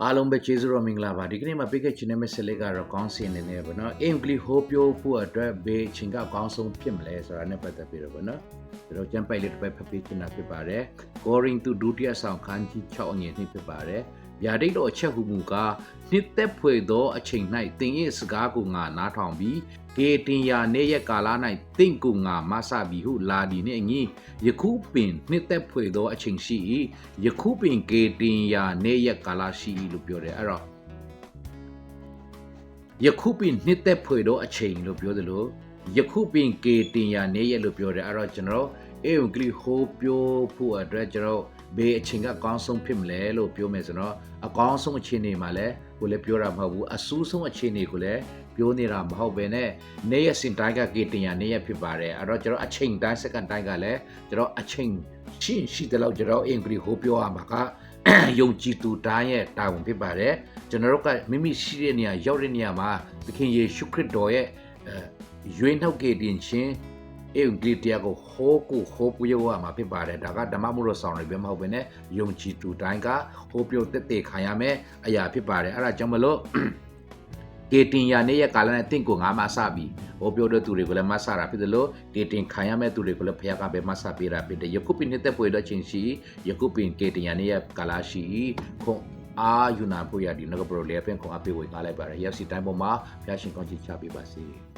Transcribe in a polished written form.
အားလုံးပဲကျေးဇူးတော်မင်္ဂလာပါဒီကနေ့မှာပေးခဲ့ခြင်းနဲ့မဆက်လေးကတော့ကောင်းစင်နေနေပေါ့နော်အင်္ဂလိပ်ဟိုပြောဖို့အတွက်ဘေးချင်းကအကောင်းဆုံးဖြစ်မလဲဆိုတာနဲ့ပတ်သက်ပြီးတော့ပေါ့နော်ကျွန်တော်ကျမ်းပိုက်လေးတစ်ပိုက်ဖတ်ပေးချင်တာဖြစ်ပါတယ်ကိုရင်သူဒုတိယဆောင်ခန်းကြီး6အငယ်2ဖြစ်ပါတယ်ဗျာဒိတ်တော်အချက်ဟူမူကားနှစ်သက်ဖွေသောအချိန်၌တင်ရဲ့စကားကိုငါနားထောင်ပြီးကေတင်ယာနေရဲ့ကာလ၌တင့်ကိုငါမဆပြီးဟုလာဒီနှင့်အညီယခုပင်နှစ်သက်ဖွေသောအချိန်ရှိ၏ယခုပင်ကေတင်ယာနေရဲ့ကာလရှိ၏လို့ပြောတယ်အဲ့တော့ယခုပင်နှစ်သက်ဖွေသောအချိန်လို့ပြောတယ်လို့ယခုပင်ကေတင်ယာနေရဲ့လို့ပြောတယ်အဲ့တော့ကျွန်တော်အင်္ဂလိပ်ဟိုပြောဖို့အတွက်ကျွန်တော်ဘေးအချိန်ကအကောင်းဆုံးဖြစ်မလဲလို့ပြောမယ်ဆိုတော့အကောင်းဆုံးအခြေအနေမှာလည်းကိုလည်းပြောတာမဟုတ်ဘူးအဆိုးဆုံးအခြေအနေကိုလည်းပြောနေတာမဟုတ်ပဲနဲ့နေ့ရက်စင်တိုင်းကကေတင်ရနေ့ရက်ဖြစ်ပါတယ်အဲ့တော့ကျွန်တော်အချိန်တိုင်းစက္ကန့်တိုင်းကလည်းကျွန်တော်အချိန်ရှိတယ်လို့ကျွန်တော်အင်္ဂလိပ်ဟိုပြောရမှာကယုံကြည်သူတိုင်းရဲ့တာဝန်ဖြစ်ပါတယ်ကျွန်တော်တို့ကမိမိရှိတဲ့နေရာရောက်တဲ့နေရာမှာသခင်ယေရှုခရစ်တော်ရဲ့ရွေးနှောက်ကေတင်ခြင်းအင်္ဂလိပ်တရားကိုဟိုပြောရမှာဖြစ်ပါတယ်ဒါကဓမ္မမှုတော်ဆောင်တွေပဲမဟုတ်ဘဲနဲ့ယုံကြည်သူတိုင်းကဟိုပြောတက်ခံရမယ်အရာဖြစ်ပါတယ်အဲ့ဒါကြောင့်မလို့ကေတင်ယာနေ့ရဲ့ကာလနဲ့တင့်ကိုငါမဆပြီးဟိုပြောတဲ့သူတွေကိုလည်းမဆတာဖြစ်တယ်လို့ကေတင်ခံရမယ့်သူတွေကိုလည်းဖခင်ကပဲမဆပေးတာဖြစ်တယ်ယခုပင်နှစ်သက်ပွေတော့ချင်းရှိယခုပင်ကေတင်ယာနေ့ရဲ့ကာလရှိခုအာယူနာဖို့ရဒီငါကပရိုလေပင်ခုအပေးဝေကားလိုက်ပါတယ်ရက်စီတိုင်းပေါ်မှာဖခင်ရှင်ကောင်းချီးချပေးပါစေ